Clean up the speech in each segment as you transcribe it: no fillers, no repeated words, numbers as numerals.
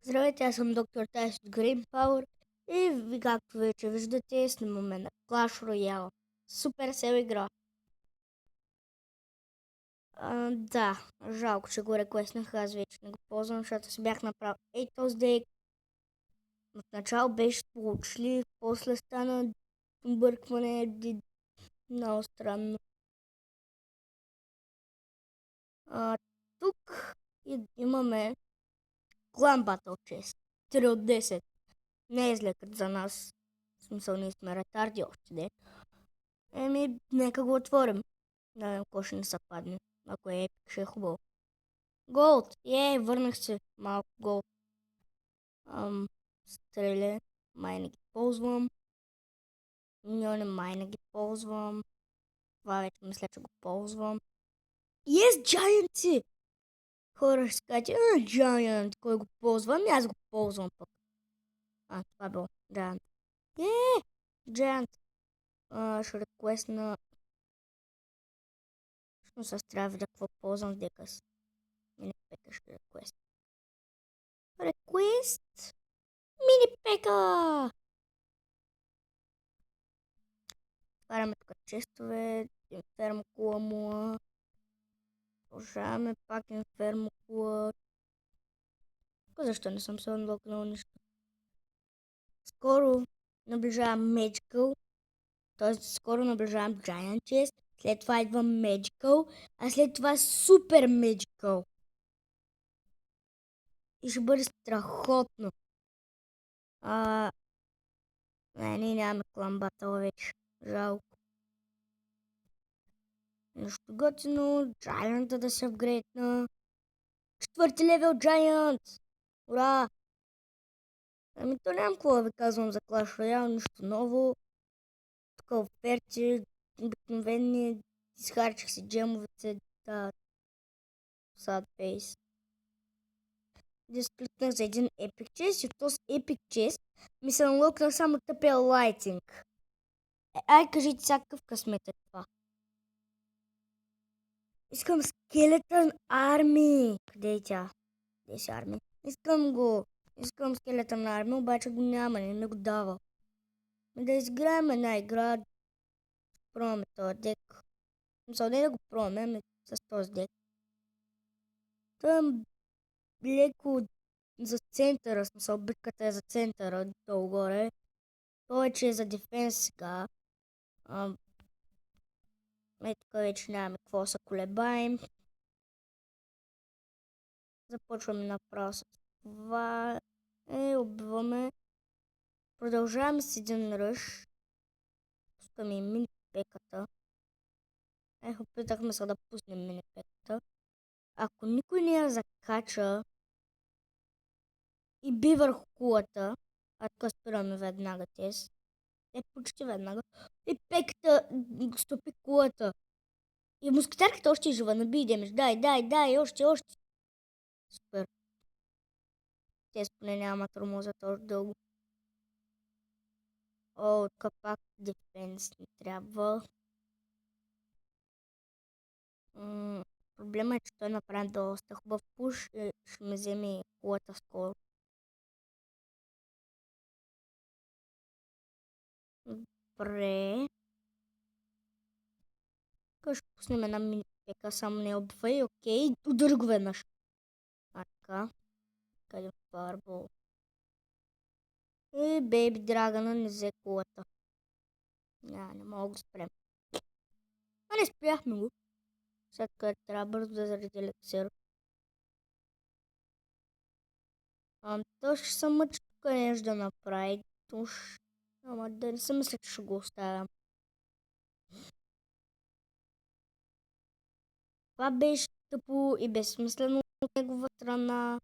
Здравейте, аз съм доктор Тайс от Green Power и ви, както вече виждате, снимаме на Clash Royale. Супер сел игра. Да, жалко, че го реквестнах, аз вече не го ползвам, защото си бях направил този дейк. В начало беше получили, после стана объркване, много странно. Тук имаме Clan Battle Chest, 3 от 10. Не е зле като за нас. В смисъл, ние сме ретарди още, де. Нека го отворим. Да видим какво ще ни се падне. Ако е епик, ще е хубаво. Голд! Върнах се. Малко голд. Стреле. Май не ги ползвам. Миньони май не ги ползвам. Това вече мисля, че го ползвам. Giant! Хора ще си кажат, Giant, кой го ползва? Аз го ползвам пък. Това било Giant. Giant. Ще реквестна. Всъщност аз трябва да видя какво ползвам в дека си. Мини пека ще реквест. Реквест! Мини пека! Отваряме тук честове. Инфермокула. Продължаваме пак инфермокула. Защо не съм се unlockнал нищо? Скоро наближавам Magical. Т.е. скоро наближавам Giant Chest. След това идва Magical. А след това Super Magical. И ще бъде страхотно. Ние нямаме клан батъл вече. Жалко. Нещо готино. Giant да се апгрейдна. 4 левел Giant! Ура! То нямам какво да ви казвам за Clash Royale, нищо ново. Тук оферти, обикновени, изхарчих си джемовете, sad face. Кликнах за един Epic Chest и в този Epic Chest ми се налокна само тъпия лайтинг. Ай, кажите сега какъв късмет е това. Искам Skeleton Army. Къде е тя? Къде си армия? Искам го. Искам Skeleton Army, обаче го няма, не ми го дава. Да изиграем една игра. Пробваме този дек. Не да го пробваме, с този дек. Там леко за центъра, смисъл битката е за центъра, долу-горе. Повече е за дефенс сега. Тук вече нямаме какво се колебаем. Започваме направо с това. Убиваме. Продължаваме с един ръж. Пускаме и мини-пеката. Опитахме се да пуснем мини-пеката. Ако никой не я закача и би върху кулата, тук спираме веднага тез. Почти веднага. И пеката стопи кулата. И мускетарката още е жива, наби демеш. Дай, още. Супер. Тез поне няма тормозът още дълго. Тук пак дефенс не трябва. Проблема е, че той направи доста хубав пуш и ще ме вземе кулата скоро. Добре. Тук ще пуснем една мини-пека, само не обвай, окей. Удари го веднъж. Така. Къде фарбол. И бейби драгана не взе кулата. Не мога да го спрем. Не спряхме го. След което трябва бързо да заради елексир. То ще се мъчи тук нещо да направи. Ама да не се мисля, че ще го оставям. Това беше тъпо и безсмислено от негова страна.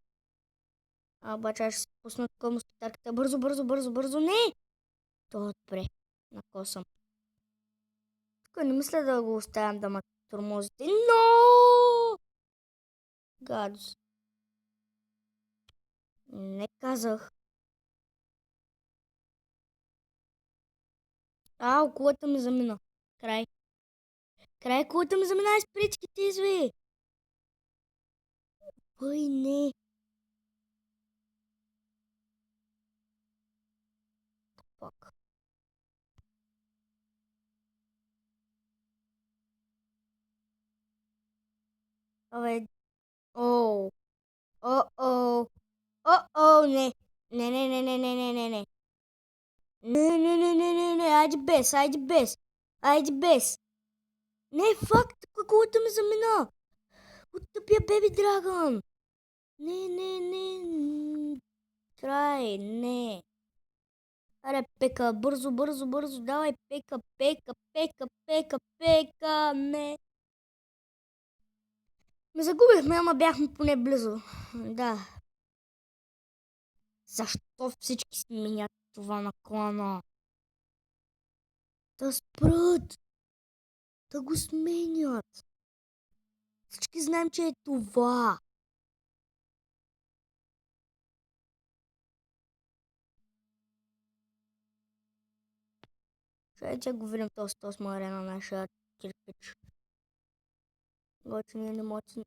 Обаче аз ще се пусна тук мускетарката. Бързо. Не! То добре. Накосам. Тук не мисля да го оставям да ма тормозите. Но! Гадос. Не казах. Кулата ми замина. Край, кулата ми замина и спричките изви. Не. Абе, оу, о-о, о-о, не. Не, не, не, не, не, не, не, не. Не, не, не, не, не, не, айде без, айде без. Айде без. Не, факт, каквото ме замина. От тъпия беби драгон. Не, не, не. Край, не. Аре, пека, бързо, бързо, бързо, давай, пека, пека, пека, пека, пека, не. Ме загубихме, ама бяхме поне близо. Да. Защо всички сменят това на клана? Да спрат! Да го сменят! Всички знаем, че е това. Чайте го видим този смаря на нашия кирпич. Готини емоции.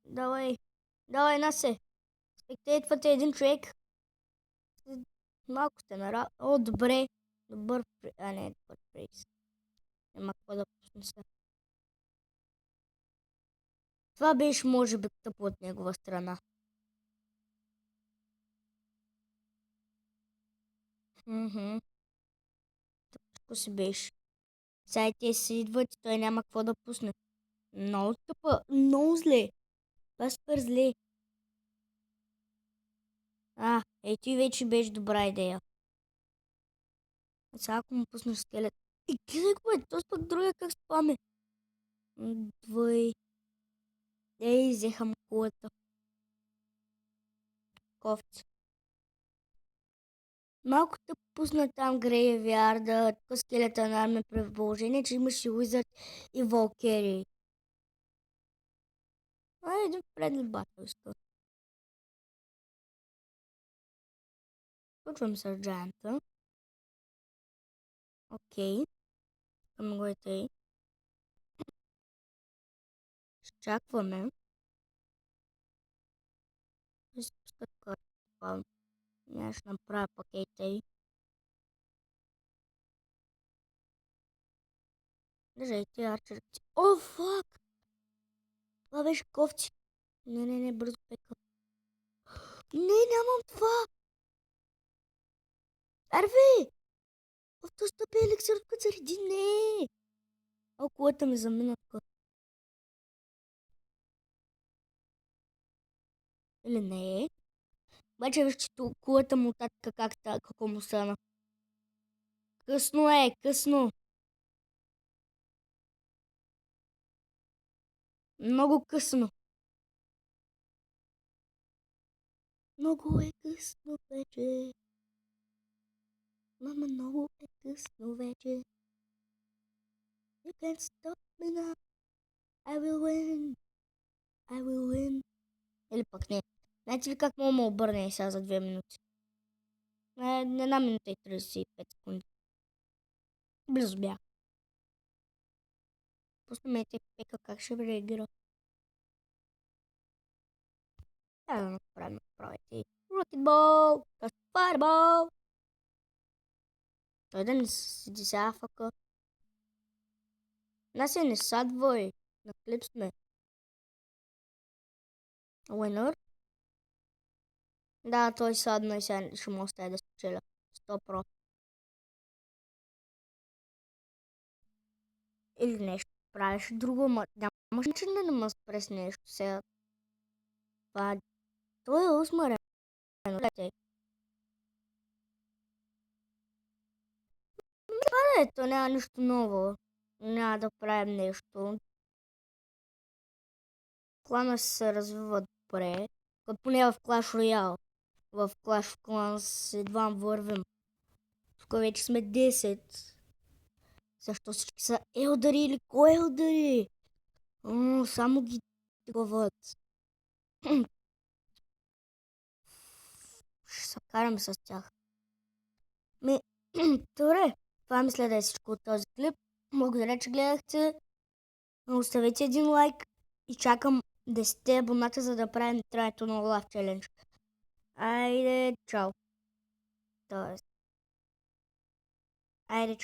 Давай, давай, Насе. Спектейтвате един човек. Малко сте нара... О, добре. Добър а не, добър приз. Няма какво да пусне се. Това беше, може би, тъпо от негова страна. Тъпо си беше. Сега те си идват и той няма какво да пусне. Много тъпа, много зле. Това е супер зле. Ето и вече беше добра идея. А сега ако му пуснеш скелет. Гледай го, бе, този пък другия как спаме. Двой. Взеха му кулата. Кофти. Малко те пусна там Грейвярда, тук скелета на армия при положение, че имаше Уизард и Волкери. Един предни батъл иска. Случвам с Джаянта. Окей. Към го е тъй. Изчакваме. Изпускат карта. Няма ще направя пакета и. Държайте арчерите. О, фак! Това беше кофти. Не, бързо пека. Не, нямам това! Арви! В този тъпи еликсир от зареди, не! О, колата ми замина тук. Или не е? Обаче виж, че колата му татка какво му стана. Късно е, късно. Много късно. Много е късно вече. Мама, много е късно вече. You can't stop me now. I will win. I will win. Или пък не. Знаете ли как мога ме обърне сега за 2 минути? Една минута и 35 секунди. Близо бях. Пуснем те пека как ще реагира. Трябва да направите. Рокетбол! Файрбол! Той да не седи се афака. Нас не садвай. На клип сме. Уинър? Да, той садна и сега ще му оставя да спечеля. 100%. Или нещо правиш друго, нямаш начин да не ме спрес нещо сега. Той е усмарен. Ето, няма нищо ново. Няма да правим нещо. Клана се развива добре. Поне в Clash Royale. В Clash of Clans едва вървим. Тук вече сме 10. Защо всички са елдари или кой елдари? Само ги тъгват. Ще се караме с тях. Добре, това мисля да е всичко от този клип. Благодаря, че гледахте. Оставете един лайк и чакам 10 абоната, за да правим трайто на Олаф челендж. Айде, чао. Тоест. Айде, чао.